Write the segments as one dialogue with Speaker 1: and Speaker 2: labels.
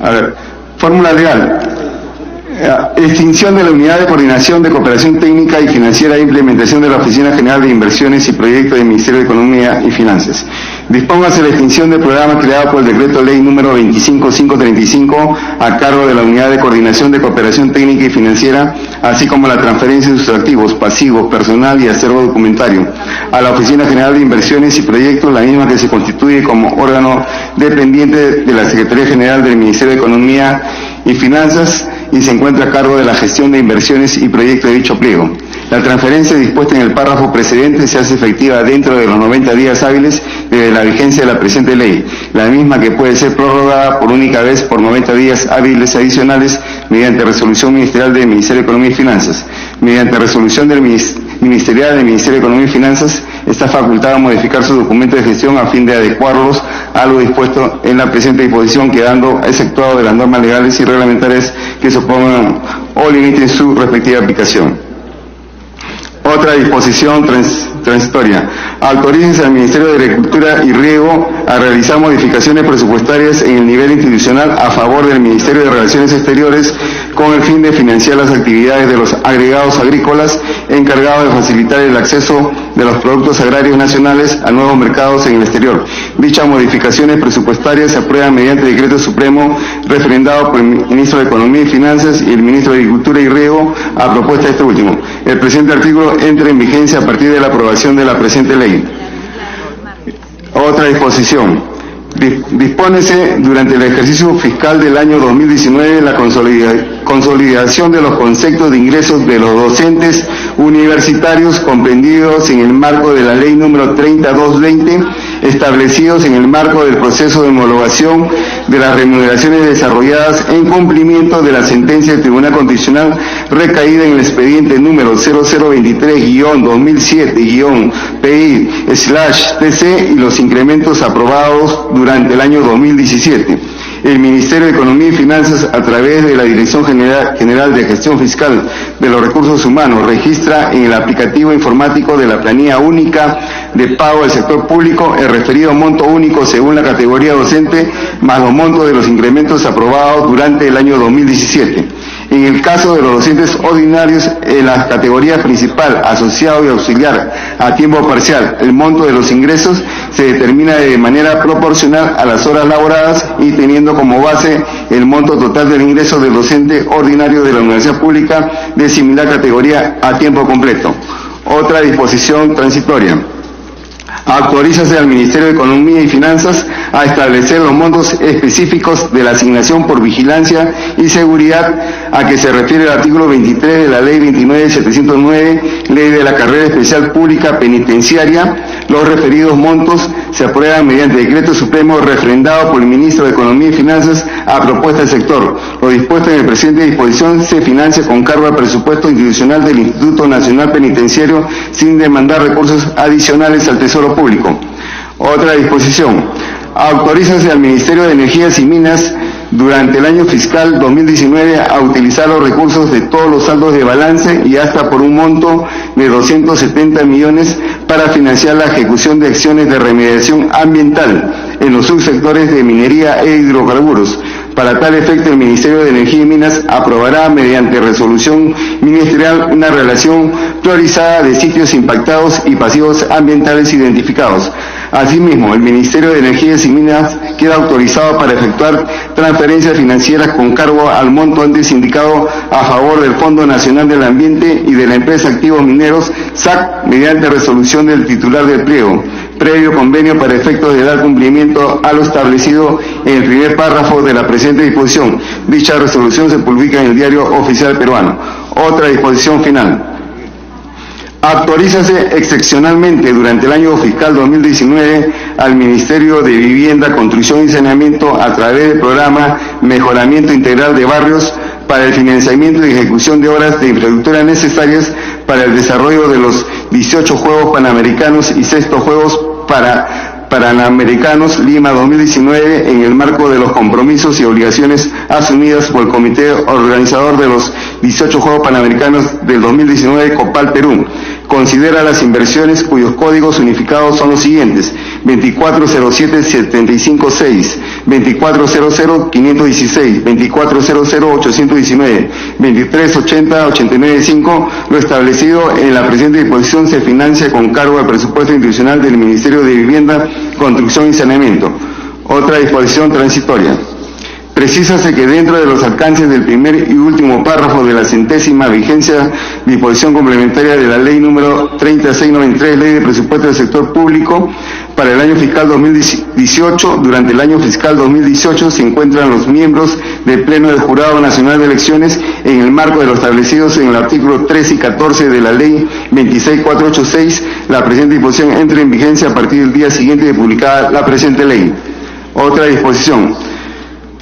Speaker 1: A ver, fórmula legal. Extinción de la Unidad de Coordinación de Cooperación Técnica y Financiera e implementación de la Oficina General de Inversiones y Proyectos del Ministerio de Economía y Finanzas. Dispóngase la extinción del programa creado por el Decreto Ley número 25535 a cargo de la Unidad de Coordinación de Cooperación Técnica y Financiera, así como la transferencia de sus activos, pasivos, personal y acervo documentario a la Oficina General de Inversiones y Proyectos, la misma que se constituye como órgano dependiente de la Secretaría General del Ministerio de Economía y Finanzas y se encuentra a cargo de la gestión de inversiones y proyectos de dicho pliego. La transferencia dispuesta en el párrafo precedente se hace efectiva dentro de los 90 días hábiles desde la vigencia de la presente ley, la misma que puede ser prorrogada por única vez por 90 días hábiles adicionales mediante resolución ministerial del Ministerio de Economía y Finanzas. Mediante resolución del ministerial del Ministerio de Economía y Finanzas está facultado a modificar sus documentos de gestión a fin de adecuarlos a lo dispuesto en la presente disposición, quedando exceptuado de las normas legales y reglamentarias que supongan o limiten su respectiva aplicación. Otra disposición transitoria. Autorícense al Ministerio de Agricultura y Riego a realizar modificaciones presupuestarias en el nivel institucional a favor del Ministerio de Relaciones Exteriores con el fin de financiar las actividades de los agregados agrícolas encargados de facilitar el acceso de los productos agrarios nacionales a nuevos mercados en el exterior. Dichas modificaciones presupuestarias se aprueban mediante decreto supremo refrendado por el Ministro de Economía y Finanzas y el Ministro de Agricultura y Riego a propuesta de este último. El presente artículo entra en vigencia a partir de la aprobación de la presente ley. Otra disposición. Dispónese durante el ejercicio fiscal del año 2019 la consolidación de los conceptos de ingresos de los docentes universitarios comprendidos en el marco de la ley número 3220, establecidos en el marco del proceso de homologación de las remuneraciones desarrolladas en cumplimiento de la sentencia del Tribunal Constitucional recaída en el expediente número 0023-2007-PI/TC y los incrementos aprobados durante el año 2017. El Ministerio de Economía y Finanzas, a través de la Dirección General de Gestión Fiscal de los Recursos Humanos, registra en el aplicativo informático de la planilla única de pago del sector público el referido monto único según la categoría docente, más los montos de los incrementos aprobados durante el año 2017. En el caso de los docentes ordinarios, en las categorías principal, asociado y auxiliar a tiempo parcial, el monto de los ingresos se determina de manera proporcional a las horas laboradas y teniendo como base el monto total del ingreso del docente ordinario de la universidad pública de similar categoría a tiempo completo. Otra disposición transitoria. Autorízase al Ministerio de Economía y Finanzas a establecer los montos específicos de la asignación por vigilancia y seguridad a que se refiere el artículo 23 de la Ley 29.709, Ley de la Carrera Especial Pública Penitenciaria. Los referidos montos se aprueban mediante decreto supremo refrendado por el Ministro de Economía y Finanzas a propuesta del sector. Lo dispuesto en el presente disposición se financia con cargo al presupuesto institucional del Instituto Nacional Penitenciario sin demandar recursos adicionales al Tesoro Público. Otra disposición. Autorízase al Ministerio de Energías y Minas durante el año fiscal 2019 a utilizar los recursos de todos los saldos de balance y hasta por un monto de 270 millones para financiar la ejecución de acciones de remediación ambiental en los subsectores de minería e hidrocarburos. Para tal efecto, el Ministerio de Energía y Minas aprobará mediante resolución ministerial una relación priorizada de sitios impactados y pasivos ambientales identificados. Asimismo, el Ministerio de Energía y Minas queda autorizado para efectuar transferencias financieras con cargo al monto antes indicado a favor del Fondo Nacional del Ambiente y de la empresa Activos Mineros, SAC, mediante resolución del titular del pliego, previo convenio para efectos de dar cumplimiento a lo establecido en el primer párrafo de la presente disposición. Dicha resolución se publica en el Diario Oficial Peruano. Otra disposición final. Autorízase excepcionalmente durante el año fiscal 2019 al Ministerio de Vivienda, Construcción y Saneamiento a través del programa Mejoramiento Integral de Barrios para el financiamiento y ejecución de obras de infraestructura necesarias para el desarrollo de los 18 Juegos Panamericanos y 6º Juegos Panamericanos Lima 2019 en el marco de los compromisos y obligaciones asumidas por el Comité Organizador de los 18 Juegos Panamericanos del 2019 COPAL Perú. Considera las inversiones cuyos códigos unificados son los siguientes: 2407756, 2400-516, 2400-819, 2380-895, lo establecido en la presente disposición se financia con cargo al presupuesto institucional del Ministerio de Vivienda, Construcción y Saneamiento. Otra disposición transitoria. Precísase que dentro de los alcances del primer y último párrafo de la 100ª vigencia disposición complementaria de la ley número 3693, ley de presupuesto del sector público para el año fiscal 2018, durante el año fiscal 2018 se encuentran los miembros del Pleno del Jurado Nacional de Elecciones en el marco de los establecidos en el artículo 13 y 14 de la ley 26486. La presente disposición entra en vigencia a partir del día siguiente de publicada la presente ley. Otra disposición.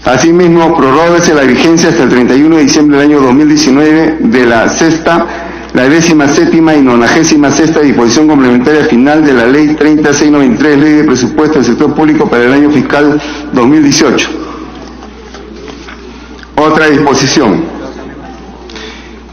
Speaker 1: Asimismo, prorróguese la vigencia hasta el 31 de diciembre del año 2019 de la 17ª y 96ª disposición complementaria final de la ley 3693, ley de presupuesto del sector público para el año fiscal 2018. Otra disposición.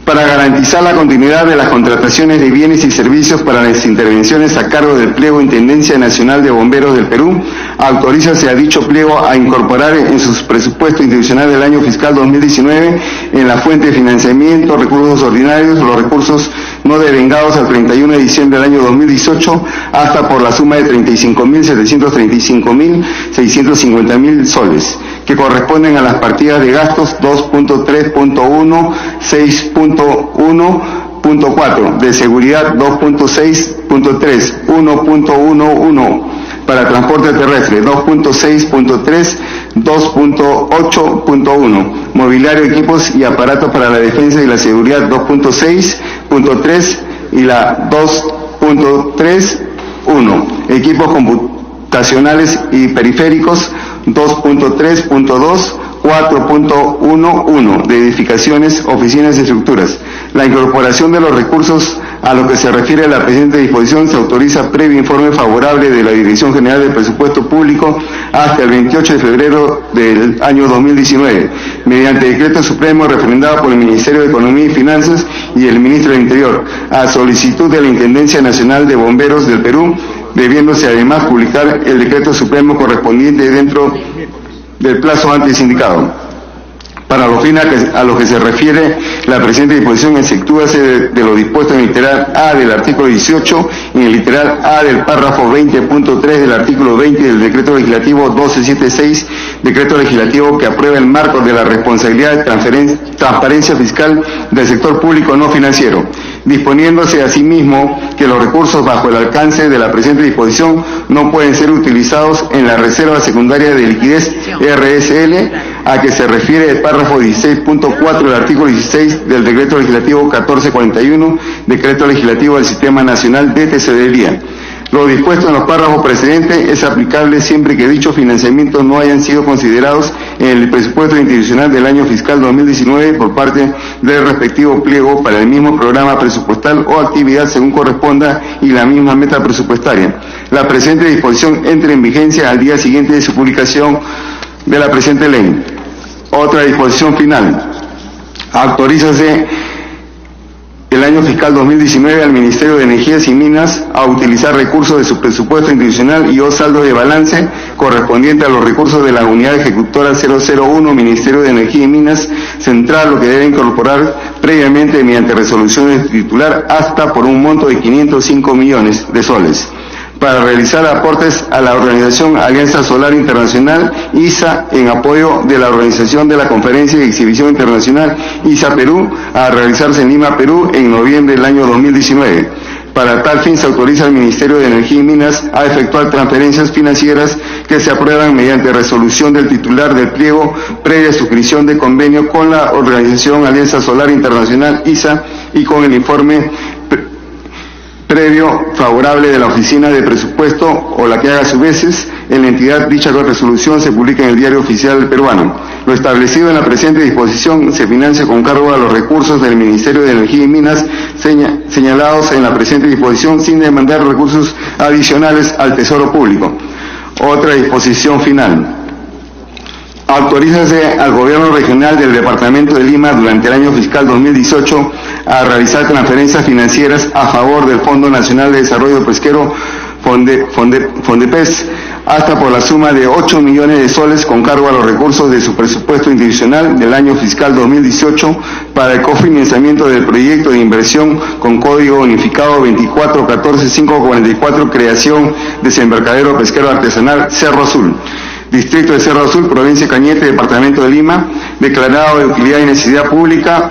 Speaker 1: Para garantizar la continuidad de las contrataciones de bienes y servicios para las intervenciones a cargo del pliego Intendencia Nacional de Bomberos del Perú, autorízase a dicho pliego a incorporar en sus presupuestos institucionales del año fiscal 2019 en la fuente de financiamiento, recursos ordinarios, los recursos no devengados al 31 de diciembre del año 2018 hasta por la suma de 35.735.650.000 soles, que corresponden a las partidas de gastos 2.3.1, 6.1.4, de seguridad 2.6.3, 1.11, para transporte terrestre 2.6.3, 2.8.1, mobiliario, equipos y aparatos para la defensa y la seguridad 2.6.3 y la 2.3.1, equipos computacionales y periféricos 2.3.2, 4.11 de edificaciones, oficinas y estructuras. La incorporación de los recursos a lo que se refiere a la presente disposición se autoriza previo informe favorable de la Dirección General del Presupuesto Público hasta el 28 de febrero del año 2019, mediante decreto supremo refrendado por el Ministerio de Economía y Finanzas y el Ministro del Interior, a solicitud de la Intendencia Nacional de Bomberos del Perú, debiéndose además publicar el decreto supremo correspondiente dentro del plazo antes indicado. Para los fines a los que se refiere la presente disposición, exceptúase de lo dispuesto en el literal A del artículo 18 y en el literal A del párrafo 20.3 del artículo 20 del decreto legislativo 1276, decreto legislativo que aprueba el marco de la responsabilidad de transparencia fiscal del sector público no financiero, disponiéndose asimismo que los recursos bajo el alcance de la presente disposición no pueden ser utilizados en la reserva secundaria de liquidez RSL, a que se refiere el párrafo 16.4 del artículo 16 del decreto legislativo 1441, decreto legislativo del Sistema Nacional de Tesorería. Lo dispuesto en los párrafos precedentes es aplicable siempre que dichos financiamientos no hayan sido considerados en el presupuesto institucional del año fiscal 2019 por parte del respectivo pliego para el mismo programa presupuestal o actividad según corresponda y la misma meta presupuestaria. La presente disposición entra en vigencia al día siguiente de su publicación de la presente ley. Otra disposición final. Autorízase el año fiscal 2019 al Ministerio de Energías y Minas a utilizar recursos de su presupuesto institucional y o saldo de balance correspondiente a los recursos de la unidad ejecutora 001 Ministerio de Energía y Minas Central, lo que debe incorporar previamente mediante resolución de titular hasta por un monto de 505 millones de soles, para realizar aportes a la organización Alianza Solar Internacional, ISA, en apoyo de la organización de la Conferencia y Exhibición Internacional ISA Perú, a realizarse en Lima, Perú, en noviembre del año 2019. Para tal fin se autoriza al Ministerio de Energía y Minas a efectuar transferencias financieras que se aprueban mediante resolución del titular del pliego previa suscripción de convenio con la organización Alianza Solar Internacional, ISA, y con el informe previo favorable de la Oficina de Presupuesto o la que haga a su vez en la entidad. Dicha resolución se publica en el Diario Oficial Peruano. Lo establecido en la presente disposición se financia con cargo a los recursos del Ministerio de Energía y Minas señalados en la presente disposición sin demandar recursos adicionales al Tesoro Público. Otra disposición final. Autorízase al Gobierno Regional del Departamento de Lima durante el año fiscal 2018 a realizar transferencias financieras a favor del Fondo Nacional de Desarrollo Pesquero Fondepes, hasta por la suma de 8 millones de soles con cargo a los recursos de su presupuesto institucional del año fiscal 2018 para el cofinanciamiento del proyecto de inversión con código unificado 2414544, creación desembarcadero pesquero artesanal Cerro Azul, distrito de Cerro Azul, provincia de Cañete, departamento de Lima, declarado de utilidad y necesidad pública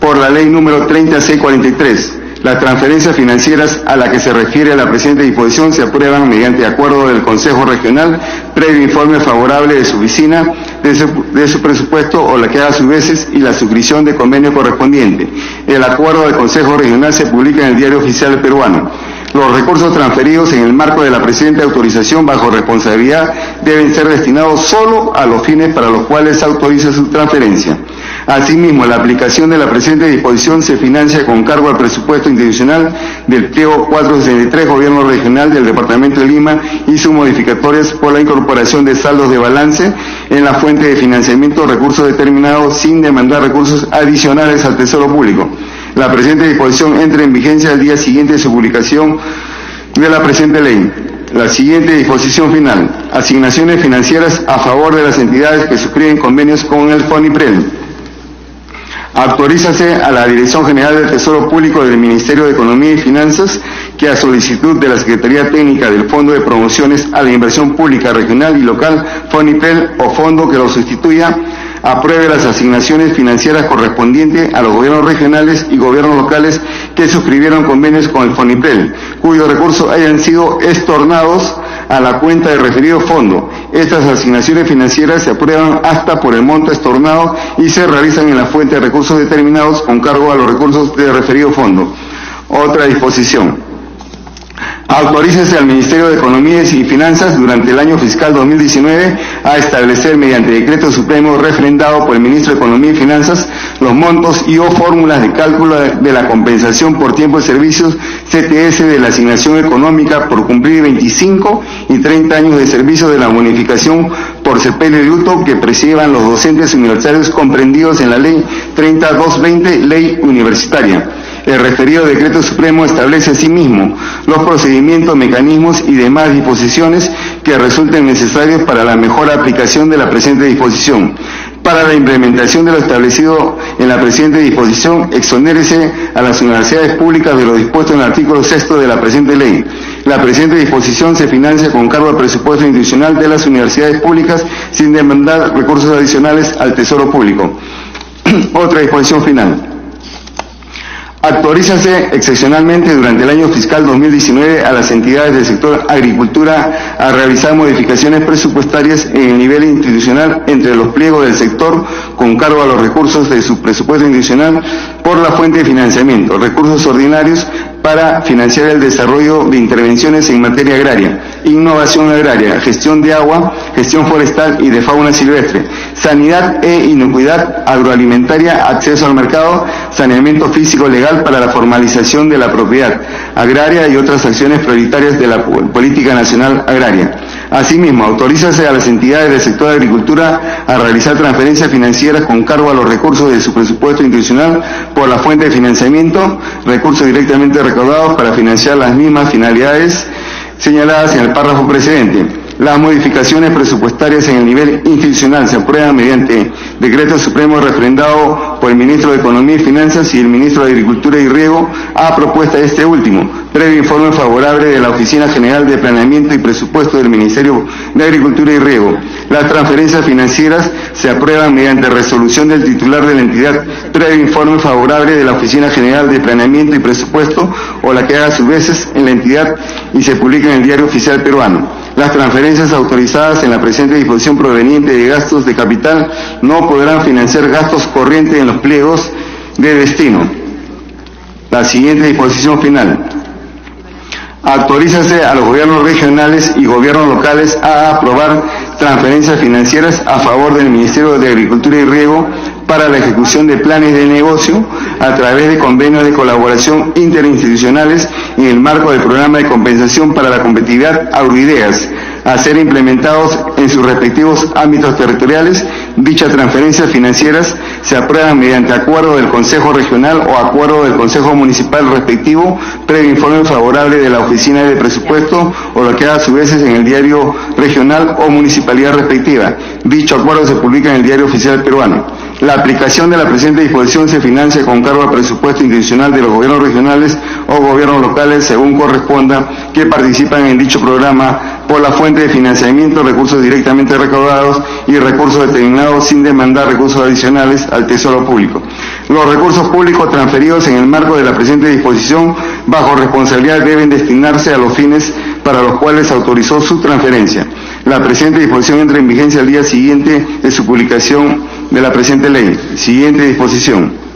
Speaker 1: por la ley número 30643. Las transferencias financieras a las que se refiere la presente disposición se aprueban mediante acuerdo del Consejo Regional, previo informe favorable de su oficina, de su presupuesto o la que haga sus veces y la suscripción de convenio correspondiente. El acuerdo del Consejo Regional se publica en el Diario Oficial Peruano. Los recursos transferidos en el marco de la presente autorización bajo responsabilidad deben ser destinados solo a los fines para los cuales se autoriza su transferencia. Asimismo, la aplicación de la presente disposición se financia con cargo al presupuesto institucional del pliego 463, Gobierno Regional del Departamento de Lima y sus modificatorias por la incorporación de saldos de balance en la fuente de financiamiento, recursos determinados sin demandar recursos adicionales al Tesoro Público. La presente disposición entra en vigencia al día siguiente de su publicación de la presente ley. La siguiente disposición final: asignaciones financieras a favor de las entidades que suscriben convenios con el FONIPREL. Autorízase a la Dirección General del Tesoro Público del Ministerio de Economía y Finanzas que, a solicitud de la Secretaría Técnica del Fondo de Promociones a la Inversión Pública Regional y Local, FONIPREL, o fondo que lo sustituya, apruebe las asignaciones financieras correspondientes a los gobiernos regionales y gobiernos locales que suscribieron convenios con el FONIPREL, cuyos recursos hayan sido estornados a la cuenta del referido fondo. Estas asignaciones financieras se aprueban hasta por el monto estornado y se realizan en la fuente de recursos determinados con cargo a los recursos del referido fondo. Otra disposición: autorícese al Ministerio de Economía y Finanzas durante el año fiscal 2019 a establecer mediante decreto supremo refrendado por el Ministro de Economía y Finanzas los montos y o fórmulas de cálculo de la compensación por tiempo de servicios CTS de la asignación económica por cumplir 25 y 30 años de servicio de la bonificación por sepelio y luto que perciban los docentes universitarios comprendidos en la Ley 30220, Ley Universitaria. El referido decreto supremo establece asimismo los procedimientos, mecanismos y demás disposiciones que resulten necesarios para la mejor aplicación de la presente disposición. Para la implementación de lo establecido en la presente disposición, exonérese a las universidades públicas de lo dispuesto en el artículo 6 de la presente ley. La presente disposición se financia con cargo al presupuesto institucional de las universidades públicas sin demandar recursos adicionales al Tesoro Público. Otra disposición final: autorízase excepcionalmente durante el año fiscal 2019 a las entidades del sector agricultura a realizar modificaciones presupuestarias en el nivel institucional entre los pliegos del sector con cargo a los recursos de su presupuesto institucional por la fuente de financiamiento, recursos ordinarios para financiar el desarrollo de intervenciones en materia agraria, innovación agraria, gestión de agua, gestión forestal y de fauna silvestre, sanidad e inocuidad agroalimentaria, acceso al mercado, saneamiento físico legal para la formalización de la propiedad agraria y otras acciones prioritarias de la política nacional agraria. Asimismo, autorízase a las entidades del sector de agricultura a realizar transferencias financieras con cargo a los recursos de su presupuesto institucional por la fuente de financiamiento, recursos directamente recaudados para financiar las mismas finalidades señaladas en el párrafo precedente. Las modificaciones presupuestarias en el nivel institucional se aprueban mediante decreto supremo refrendado por el Ministro de Economía y Finanzas y el Ministro de Agricultura y Riego a propuesta de este último, previo informe favorable de la Oficina General de Planeamiento y Presupuesto del Ministerio de Agricultura y Riego. Las transferencias financieras se aprueban mediante resolución del titular de la entidad, previo informe favorable de la Oficina General de Planeamiento y Presupuesto o la que haga sus veces en la entidad y se publica en el Diario Oficial Peruano. Las transferencias autorizadas en la presente disposición provenientes de gastos de capital no podrán financiar gastos corrientes en los pliegos de destino. La siguiente disposición final: autorízase a los gobiernos regionales y gobiernos locales a aprobar transferencias financieras a favor del Ministerio de Agricultura y Riego para la ejecución de planes de negocio a través de convenios de colaboración interinstitucionales en el marco del programa de compensación para la competitividad Agroideas, a ser implementados en sus respectivos ámbitos territoriales Dichas transferencias financieras se aprueban mediante acuerdo del Consejo Regional o acuerdo del Consejo Municipal respectivo, previo informe favorable de la Oficina de Presupuesto o lo que haga a su vez en el diario regional o municipalidad respectiva. Dicho acuerdo se publica en el Diario Oficial Peruano. La aplicación de la presente disposición se financia con cargo al presupuesto institucional de los gobiernos regionales o gobiernos locales, según corresponda, que participan en dicho programa por la fuente de financiamiento, recursos directamente recaudados y recursos determinados sin demandar recursos adicionales al Tesoro Público. Los recursos públicos transferidos en el marco de la presente disposición bajo responsabilidad deben destinarse a los fines para los cuales se autorizó su transferencia. La presente disposición entra en vigencia al día siguiente de su publicación de la presente ley. Siguiente disposición.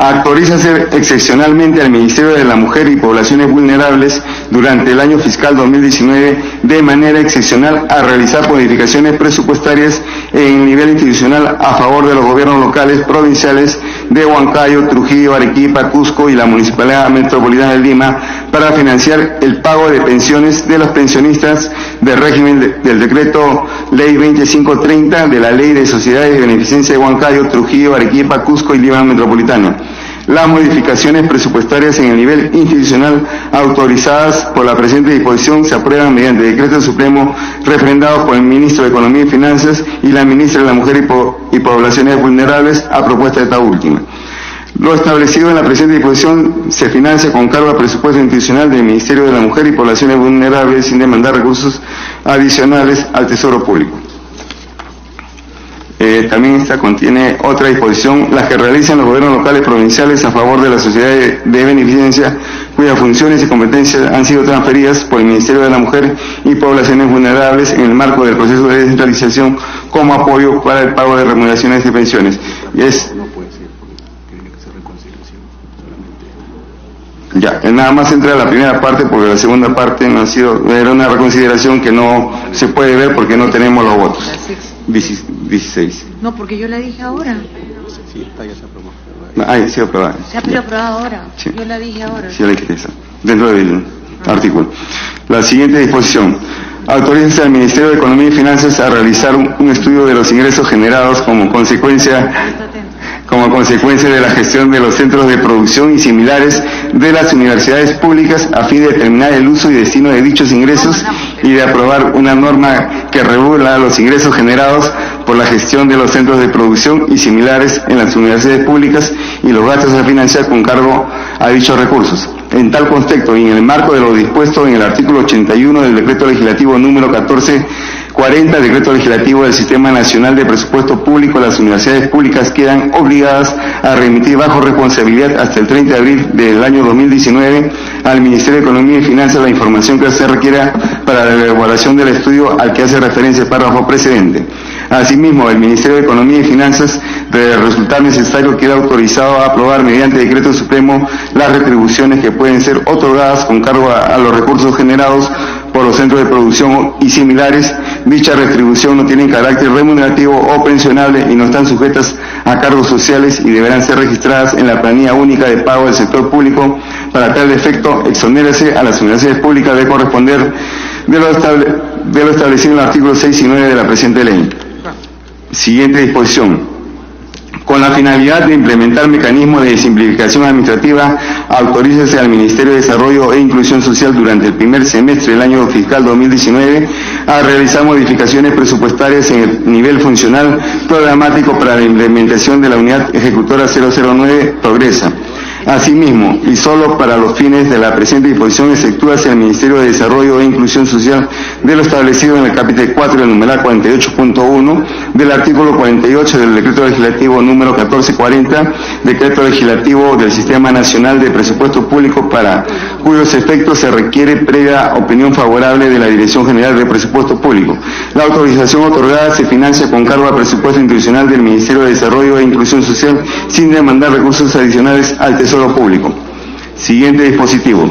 Speaker 1: Autorízase excepcionalmente al Ministerio de la Mujer y Poblaciones Vulnerables durante el año fiscal 2019 de manera excepcional a realizar modificaciones presupuestarias en el nivel institucional a favor de los gobiernos locales, provinciales de Huancayo, Trujillo, Arequipa, Cusco y la Municipalidad Metropolitana de Lima para financiar el pago de pensiones de los pensionistas del régimen del decreto Ley 2530 de la Ley de Sociedades de Beneficencia de Huancayo, Trujillo, Arequipa, Cusco y Lima Metropolitana. Las modificaciones presupuestarias en el nivel institucional autorizadas por la presente disposición se aprueban mediante decreto supremo refrendados por el Ministro de Economía y Finanzas y la Ministra de la Mujer y Poblaciones Vulnerables a propuesta de esta última. Lo establecido en la presente disposición se financia con cargo al presupuesto institucional del Ministerio de la Mujer y Poblaciones Vulnerables sin demandar recursos adicionales al Tesoro Público. También esta contiene otra disposición, las que realizan los gobiernos locales provinciales a favor de las sociedades de beneficencia cuyas funciones y competencias han sido transferidas por el Ministerio de la Mujer y Poblaciones Vulnerables en el marco del proceso de descentralización como apoyo para el pago de remuneraciones de pensiones. Y es ya, nada más entra la primera parte porque la segunda parte no ha sido, era una reconsideración que no se puede ver porque no tenemos los votos. 16.
Speaker 2: No, porque yo la dije ahora.
Speaker 3: Sí, esta ya se aprobó.
Speaker 1: Ah, sí, aprobada.
Speaker 2: Se ha aprobado ahora.
Speaker 1: Sí.
Speaker 2: Yo la dije ahora.
Speaker 1: Sí, la dije esa. Dentro del artículo. La siguiente disposición. Autoriza al Ministerio de Economía y Finanzas a realizar un estudio de los ingresos generados como consecuencia de la gestión de los centros de producción y similares de las universidades públicas a fin de determinar el uso y destino de dichos ingresos y de aprobar una norma que regula los ingresos generados por la gestión de los centros de producción y similares en las universidades públicas y los gastos a financiar con cargo a dichos recursos. En tal contexto y en el marco de lo dispuesto en el artículo 81 del Decreto Legislativo número 1440, Decreto Legislativo del Sistema Nacional de Presupuesto Público, las universidades públicas quedan obligadas a remitir bajo responsabilidad hasta el 30 de abril del año 2019 al Ministerio de Economía y Finanzas la información que se requiera para la elaboración del estudio al que hace referencia el párrafo precedente. Asimismo, el Ministerio de Economía y Finanzas, de resultar necesario, queda autorizado a aprobar mediante decreto supremo las retribuciones que pueden ser otorgadas con cargo a los recursos generados por los centros de producción y similares. Dicha retribución no tiene carácter remunerativo o pensionable y no están sujetas a cargos sociales y deberán ser registradas en la planilla única de pago del sector público. Para tal efecto, exonérese a las universidades públicas de corresponder de lo establecido en el artículo 6 y 9 de la presente ley. Siguiente disposición. Con la finalidad de implementar mecanismos de simplificación administrativa, autorícese al Ministerio de Desarrollo e Inclusión Social durante el primer semestre del año fiscal 2019 a realizar modificaciones presupuestarias en el nivel funcional programático para la implementación de la unidad ejecutora 009 Progresa. Asimismo, y solo para los fines de la presente disposición, efectúase al Ministerio de Desarrollo e Inclusión Social de lo establecido en el capítulo 4 del numeral 48.1 del artículo 48 del Decreto Legislativo número 1440, Decreto Legislativo del Sistema Nacional de Presupuesto Público, para cuyos efectos se requiere previa opinión favorable de la Dirección General de Presupuesto Público. La autorización otorgada se financia con cargo al presupuesto institucional del Ministerio de Desarrollo e Inclusión Social sin demandar recursos adicionales al Tesoro Público. Siguiente dispositivo.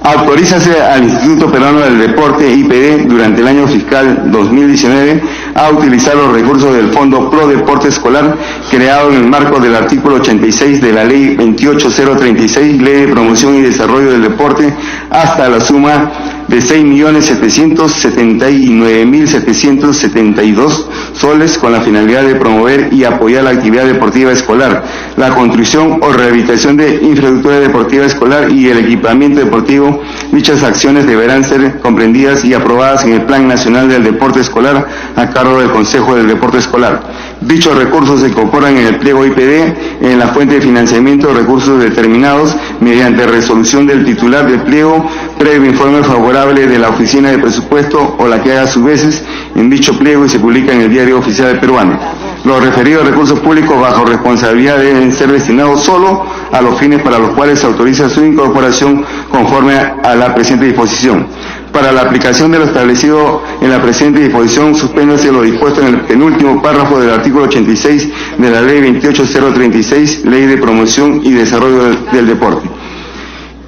Speaker 1: Autorízase al Instituto Peruano del Deporte, IPD, durante el año fiscal 2019 a utilizar los recursos del Fondo Pro Deporte Escolar creado en el marco del artículo 86 de la Ley 28036, Ley de Promoción y Desarrollo del Deporte, hasta la suma de 6.779.772 soles con la finalidad de promover y apoyar la actividad deportiva escolar, la construcción o rehabilitación de infraestructura deportiva escolar y el equipamiento deportivo. Dichas acciones deberán ser comprendidas y aprobadas en el Plan Nacional del Deporte Escolar a cargo del Consejo del Deporte Escolar. Dichos recursos se incorporan en el pliego IPD en la fuente de financiamiento de recursos determinados mediante resolución del titular del pliego, previo informe favorable de la Oficina de Presupuesto o la que haga a su vez en dicho pliego y se publica en el Diario Oficial del Peruano. Los referidos recursos públicos bajo responsabilidad deben ser destinados solo a los fines para los cuales se autoriza su incorporación conforme a la presente disposición. Para la aplicación de lo establecido en la presente disposición, suspéndase lo dispuesto en el penúltimo párrafo del artículo 86 de la Ley 28036, Ley de Promoción y Desarrollo del Deporte.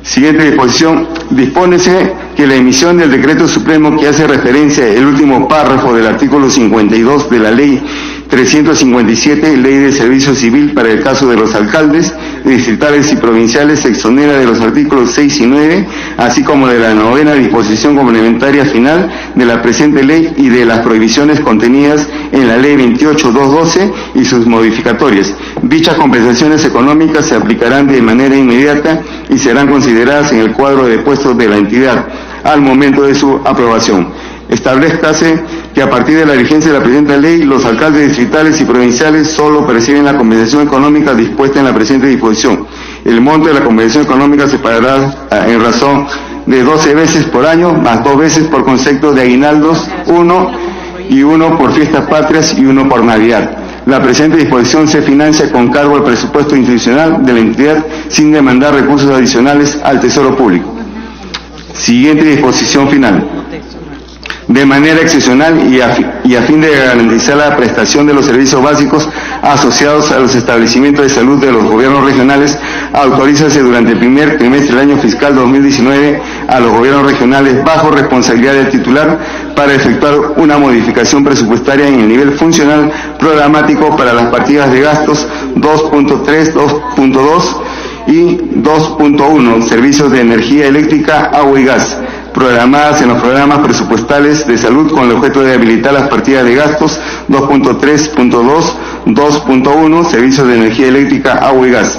Speaker 1: Siguiente disposición, dispónese que la emisión del decreto supremo que hace referencia el último párrafo del artículo 52 de la Ley 357, Ley de Servicio Civil para el caso de los alcaldes distritales y provinciales, se exonera de los artículos 6 y 9, así como de la 9ª disposición complementaria final de la presente ley y de las prohibiciones contenidas en la Ley 28212 y sus modificatorias. Dichas compensaciones económicas se aplicarán de manera inmediata y serán consideradas en el cuadro de puestos de la entidad al momento de su aprobación. Establezcase que a partir de la vigencia de la presente ley, los alcaldes distritales y provinciales solo perciben la compensación económica dispuesta en la presente disposición. El monto de la compensación económica se pagará en razón de 12 veces por año, más 2 veces por concepto de aguinaldos, 1 y 1 por fiestas patrias y 1 por Navidad. La presente disposición se financia con cargo al presupuesto institucional de la entidad sin demandar recursos adicionales al Tesoro Público. Siguiente disposición final. De manera excepcional y a fin de garantizar la prestación de los servicios básicos asociados a los establecimientos de salud de los gobiernos regionales, autorízase durante el primer trimestre del año fiscal 2019 a los gobiernos regionales bajo responsabilidad del titular para efectuar una modificación presupuestaria en el nivel funcional programático para las partidas de gastos 2.3, 2.2 y 2.1, servicios de energía eléctrica, agua y gas, programadas en los programas presupuestales de salud con el objeto de habilitar las partidas de gastos 2.3.2, 2.1, servicios de energía eléctrica, agua y gas,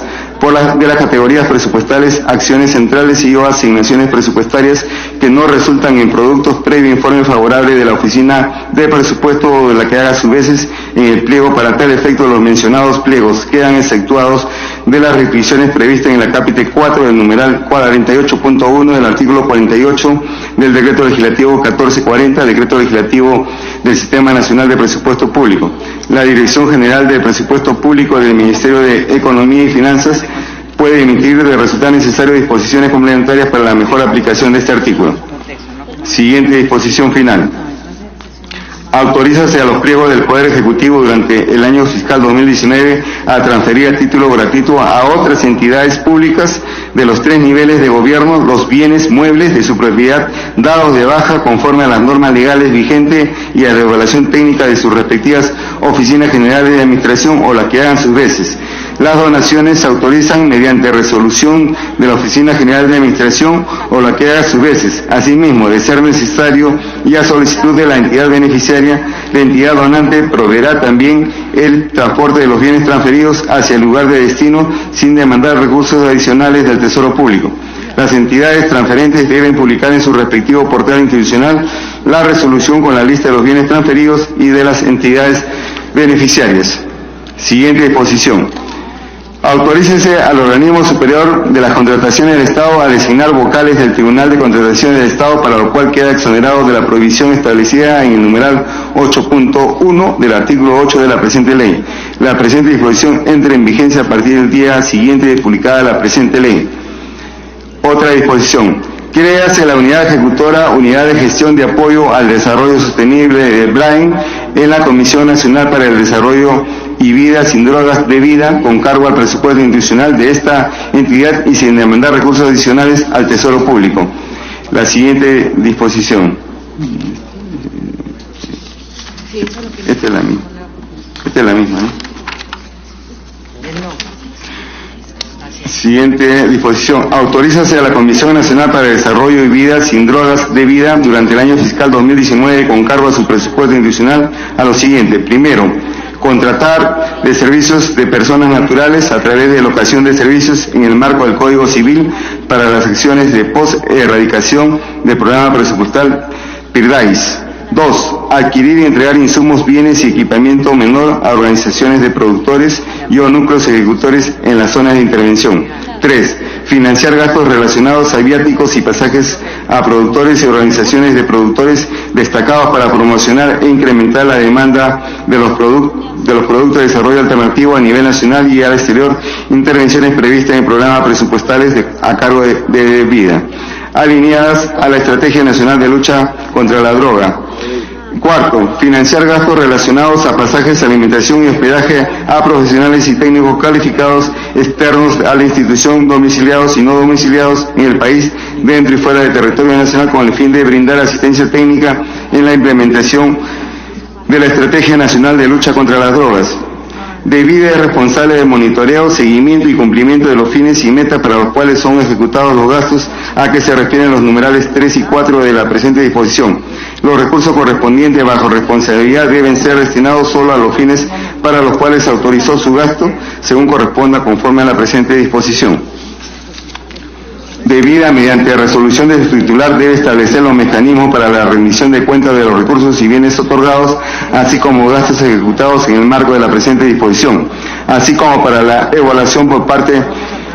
Speaker 1: de las categorías presupuestales, acciones centrales y o asignaciones presupuestarias que no resultan en productos previo informe favorable de la Oficina de Presupuesto o de la que haga a su vez en el pliego. Para tal efecto, los mencionados pliegos quedan exceptuados de las restricciones previstas en la capítulo 4 del numeral 48.1 del artículo 48 del Decreto Legislativo 1440, Decreto Legislativo del Sistema Nacional de Presupuesto Público. La Dirección General de Presupuesto Público del Ministerio de Economía y Finanzas puede emitir de resultar necesario disposiciones complementarias para la mejor aplicación de este artículo. Siguiente disposición final. Autorízase a los pliegos del Poder Ejecutivo durante el año fiscal 2019 a transferir a título gratuito a otras entidades públicas de los 3 niveles de gobierno los bienes muebles de su propiedad dados de baja conforme a las normas legales vigentes y a la evaluación técnica de sus respectivas oficinas generales de administración o las que hagan sus veces. Las donaciones se autorizan mediante resolución de la Oficina General de Administración o la que haga sus veces. Asimismo, de ser necesario y a solicitud de la entidad beneficiaria, la entidad donante proveerá también el transporte de los bienes transferidos hacia el lugar de destino sin demandar recursos adicionales del Tesoro Público. Las entidades transferentes deben publicar en su respectivo portal institucional la resolución con la lista de los bienes transferidos y de las entidades beneficiarias. Siguiente disposición. Autorícese al organismo superior de las contrataciones del Estado a designar vocales del Tribunal de Contrataciones del Estado, para lo cual queda exonerado de la prohibición establecida en el numeral 8.1 del artículo 8 de la presente ley. La presente disposición entra en vigencia a partir del día siguiente de publicada la presente ley. Otra disposición. Créase la unidad ejecutora, Unidad de Gestión de Apoyo al Desarrollo Sostenible de BLAIN en la Comisión Nacional para el Desarrollo y Vida sin Drogas de Vida, con cargo al presupuesto institucional de esta entidad y sin demandar recursos adicionales al Tesoro Público. La siguiente disposición. Esta es la misma. Esta es la misma, ¿no? Siguiente disposición. Autorízase a la Comisión Nacional para el Desarrollo y Vida sin Drogas de Vida durante el año fiscal 2019 con cargo a su presupuesto institucional a lo siguiente. Primero, contratar de servicios de personas naturales a través de locación de servicios en el marco del Código Civil para las acciones de post-erradicación del programa presupuestal PIRDAIS. 2. Adquirir y entregar insumos, bienes y equipamiento menor a organizaciones de productores y o núcleos ejecutores en las zonas de intervención. 3. Financiar gastos relacionados a viáticos y pasajes a productores y organizaciones de productores destacados para promocionar e incrementar la demanda de los productos de desarrollo alternativo a nivel nacional y al exterior, intervenciones previstas en programas presupuestales a cargo de vida, alineadas a la Estrategia Nacional de Lucha contra la Droga. 4. Financiar gastos relacionados a pasajes, alimentación y hospedaje a profesionales y técnicos calificados externos a la institución, domiciliados y no domiciliados en el país, dentro y fuera del territorio nacional, con el fin de brindar asistencia técnica en la implementación de la Estrategia Nacional de Lucha contra las Drogas. De vida es responsable de monitoreo, seguimiento y cumplimiento de los fines y metas para los cuales son ejecutados los gastos a que se refieren los numerales 3 y 4 de la presente disposición. Los recursos correspondientes bajo responsabilidad deben ser destinados solo a los fines para los cuales se autorizó su gasto, según corresponda conforme a la presente disposición. De vida, mediante resolución de su titular, debe establecer los mecanismos para la rendición de cuentas de los recursos y bienes otorgados, así como gastos ejecutados en el marco de la presente disposición, así como para la evaluación por parte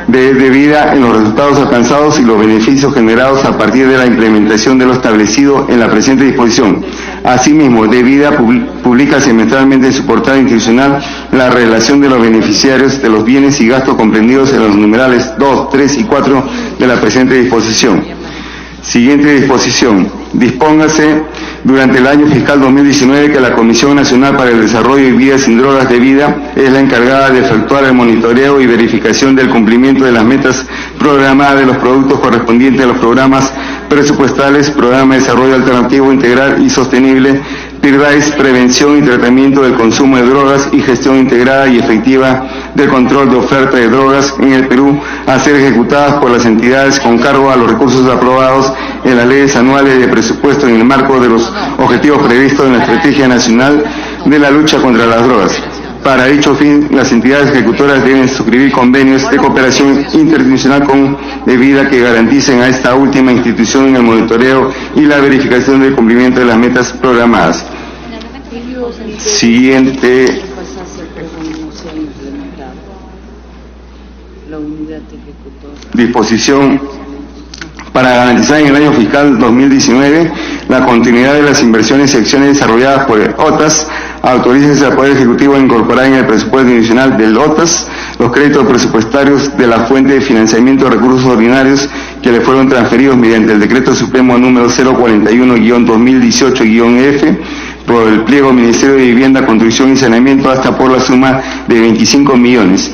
Speaker 1: de vida en los resultados alcanzados y los beneficios generados a partir de la implementación de lo establecido en la presente disposición. Asimismo, de vida publica semestralmente en su portal institucional la relación de los beneficiarios de los bienes y gastos comprendidos en los numerales 2, 3 y 4 de la presente disposición. Siguiente disposición. Dispóngase durante el año fiscal 2019 que la Comisión Nacional para el Desarrollo y Vida sin Drogas de Vida es la encargada de efectuar el monitoreo y verificación del cumplimiento de las metas programadas de los productos correspondientes a los programas presupuestales, Programa de Desarrollo Alternativo Integral y Sostenible, PIRDAIS, prevención y tratamiento del consumo de drogas y gestión integrada y efectiva del control de oferta de drogas en el Perú, a ser ejecutadas por las entidades con cargo a los recursos aprobados en las leyes anuales de presupuesto en el marco de los objetivos previstos en la Estrategia Nacional de la Lucha contra las Drogas. Para dicho fin, las entidades ejecutoras deben suscribir convenios de cooperación interinstitucional con debida que garanticen a esta última institución en el monitoreo y la verificación del cumplimiento de las metas programadas. Siguiente disposición. Para garantizar en el año fiscal 2019 la continuidad de las inversiones y acciones desarrolladas por el OTAS, autorícese al Poder Ejecutivo a incorporar en el presupuesto institucional del OTAS los créditos presupuestarios de la fuente de financiamiento de recursos ordinarios que le fueron transferidos mediante el Decreto Supremo número 041-2018-F por el pliego Ministerio de Vivienda, Construcción y Saneamiento hasta por la suma de 25 millones.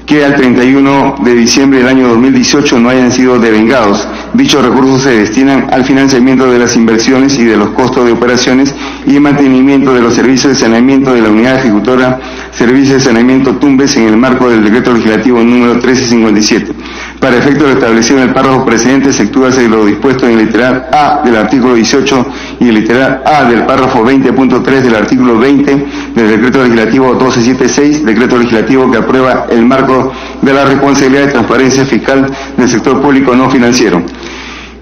Speaker 1: Que al 31 de diciembre del año 2018 no hayan sido devengados. Dichos recursos se destinan al financiamiento de las inversiones y de los costos de operaciones y mantenimiento de los servicios de saneamiento de la unidad ejecutora Servicios de Saneamiento Tumbes en el marco del Decreto Legislativo número 1357. Para efecto de lo establecido en el párrafo precedente, efectúase lo dispuesto en el literal A del artículo 18 y el literal A del párrafo 20.3 del artículo 20 del Decreto Legislativo 1276, decreto legislativo que aprueba el marco de la responsabilidad de transparencia fiscal del sector público no financiero,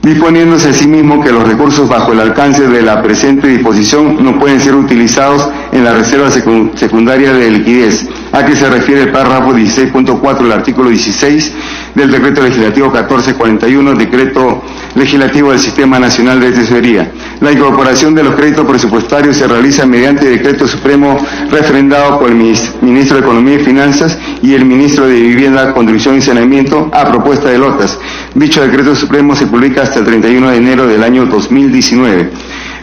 Speaker 1: disponiéndose asimismo que los recursos bajo el alcance de la presente disposición no pueden ser utilizados en la reserva secundaria de liquidez, a que se refiere el párrafo 16.4 del artículo 16 del Decreto Legislativo 1441, Decreto Legislativo del Sistema Nacional de Tesorería. La incorporación de los créditos presupuestarios se realiza mediante Decreto Supremo refrendado por el Ministro de Economía y Finanzas y el Ministro de Vivienda, Construcción y Saneamiento a propuesta de OTAS. Dicho Decreto Supremo se publica hasta el 31 de enero del año 2019.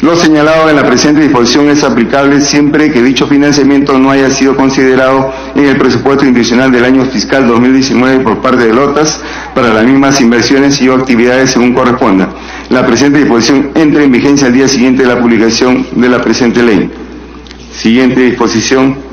Speaker 1: Lo señalado en la presente disposición es aplicable siempre que dicho financiamiento no haya sido considerado en el presupuesto institucional del año fiscal 2019 por parte de OTAS para las mismas inversiones y o actividades según corresponda. La presente disposición entra en vigencia al día siguiente de la publicación de la presente ley. Siguiente disposición.